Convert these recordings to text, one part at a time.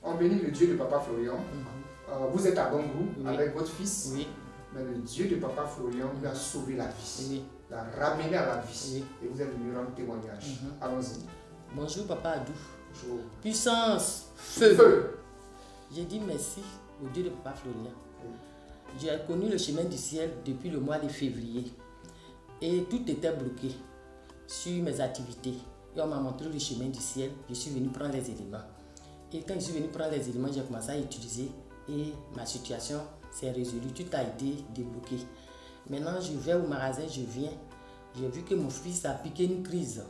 on bénit le Dieu de Papa Florian. Vous êtes à Bangou avec votre fils. Oui. Mais le Dieu de Papa Florian lui a sauvé la vie. Oui. L'a ramené à la vie. Oui. Et vous êtes venu rendre témoignage. Allons-y. Bonjour Papa Adou. Bonjour. Puissance, feu. Feu. J'ai dit merci au Dieu de Papa Florian. Oui. J'ai connu le chemin du ciel depuis le mois de février. Et tout était bloqué sur mes activités. Et on m'a montré le chemin du ciel. Je suis venu prendre les éléments. Et quand je suis venu prendre les éléments, j'ai commencé à utiliser. Et ma situation s'est résolue. Tout a été débloqué. Maintenant, je vais au magasin, je viens. J'ai vu que mon fils a piqué une crise.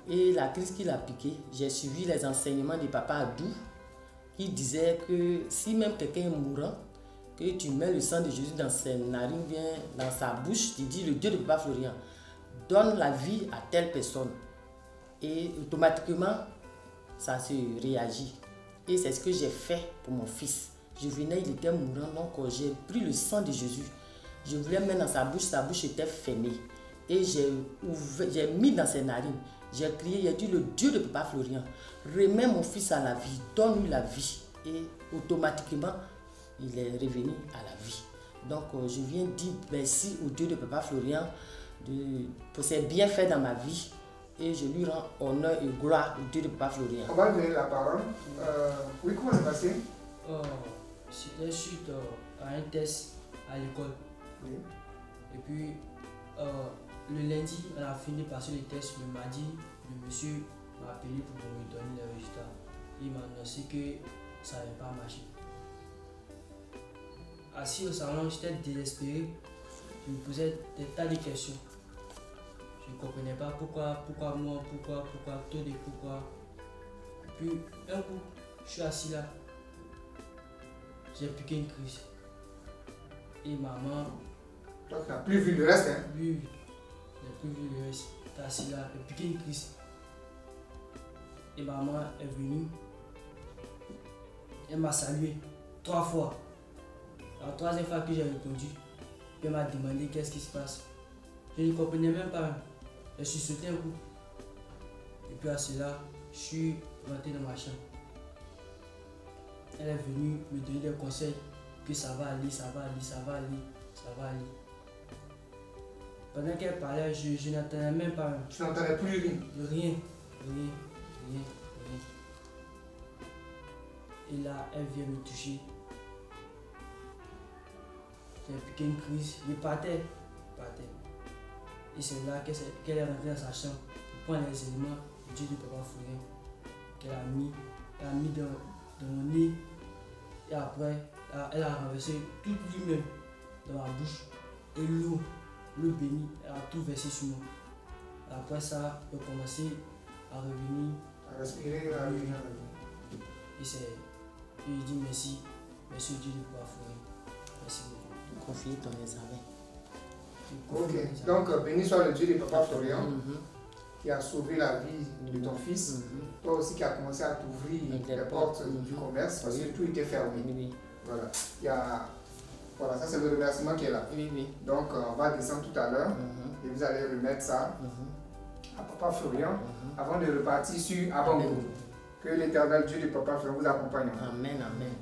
Et la crise qu'il a piquée, j'ai suivi les enseignements de Papa Adou qui disait que si même quelqu'un est mourant, que tu mets le sang de Jésus dans ses narines, bien dans sa bouche, tu dis le Dieu de Papa Florian donne la vie à telle personne. Et automatiquement, ça se réagit. Et c'est ce que j'ai fait pour mon fils. Je venais, il était mourant, donc j'ai pris le sang de Jésus. Je voulais mettre dans sa bouche était fermée. Et j'ai mis dans ses narines. J'ai crié, j'ai dit le Dieu de Papa Florian, remets mon fils à la vie, donne-lui la vie. Et automatiquement, il est revenu à la vie. Donc je viens dire merci au Dieu de Papa Florian pour ses bienfaits dans ma vie. Et je lui rends honneur et gloire au Dieu de Papa Florian. On va lui donner la parole. Oui, comment ça s'est passé? C'était suite à un test à l'école. Oui. Et puis, le lundi, on a fini de passer le test. Le mardi, le monsieur m'a appelé pour me donner les résultats. Il m'a annoncé que ça n'avait pas marché. Assis au salon, j'étais désespéré. Je me posais des tas de questions. Je ne comprenais pas pourquoi moi, pourquoi, tout et pourquoi. Et puis, un coup, je suis assis là. J'ai piqué une crise. Et maman. Donc, tu n'as plus vu le reste, hein? Oui, j'ai plus vu le reste. J'étais assis là, j'ai piqué une crise. Et maman est venue. Elle m'a salué 3 fois. La 3e fois que j'ai répondu, elle m'a demandé qu'est-ce qui se passe. Je ne comprenais même pas. Je suis sauté un coup. Et puis à cela, je suis rentré dans ma chambre. Elle est venue me donner des conseils que ça va aller, ça va aller, ça va aller, ça va aller. Pendant qu'elle parlait, je n'entendais même pas. Tu n'entendais plus rien? Rien. Et là, elle vient me toucher. J'ai piqué une crise, je partais. Et c'est là qu'elle est rentrée dans sa chambre pour prendre les éléments du Dieu de Papa Florian qu'elle a mis dans mon nez. Et après, elle a renversé tout lui-même dans ma bouche. Et l'eau bénie, elle a tout versé sur moi. Après ça, j'ai commencé à revenir. À respirer, à revenir. Et je dis merci au Dieu de Papa Florian. Merci beaucoup. Confie ton examen. Ok, donc béni soit le Dieu de Papa Florian qui a sauvé la vie de ton fils. Toi aussi qui a commencé à t'ouvrir les portes du commerce parce que tout était fermé. Voilà. Voilà, ça c'est le remerciement qui est là. Donc on va descendre tout à l'heure et vous allez remettre ça à Papa Florian avant de repartir sur Abangou. Que l'éternel Dieu de Papa Florian vous accompagne. Amen, amen.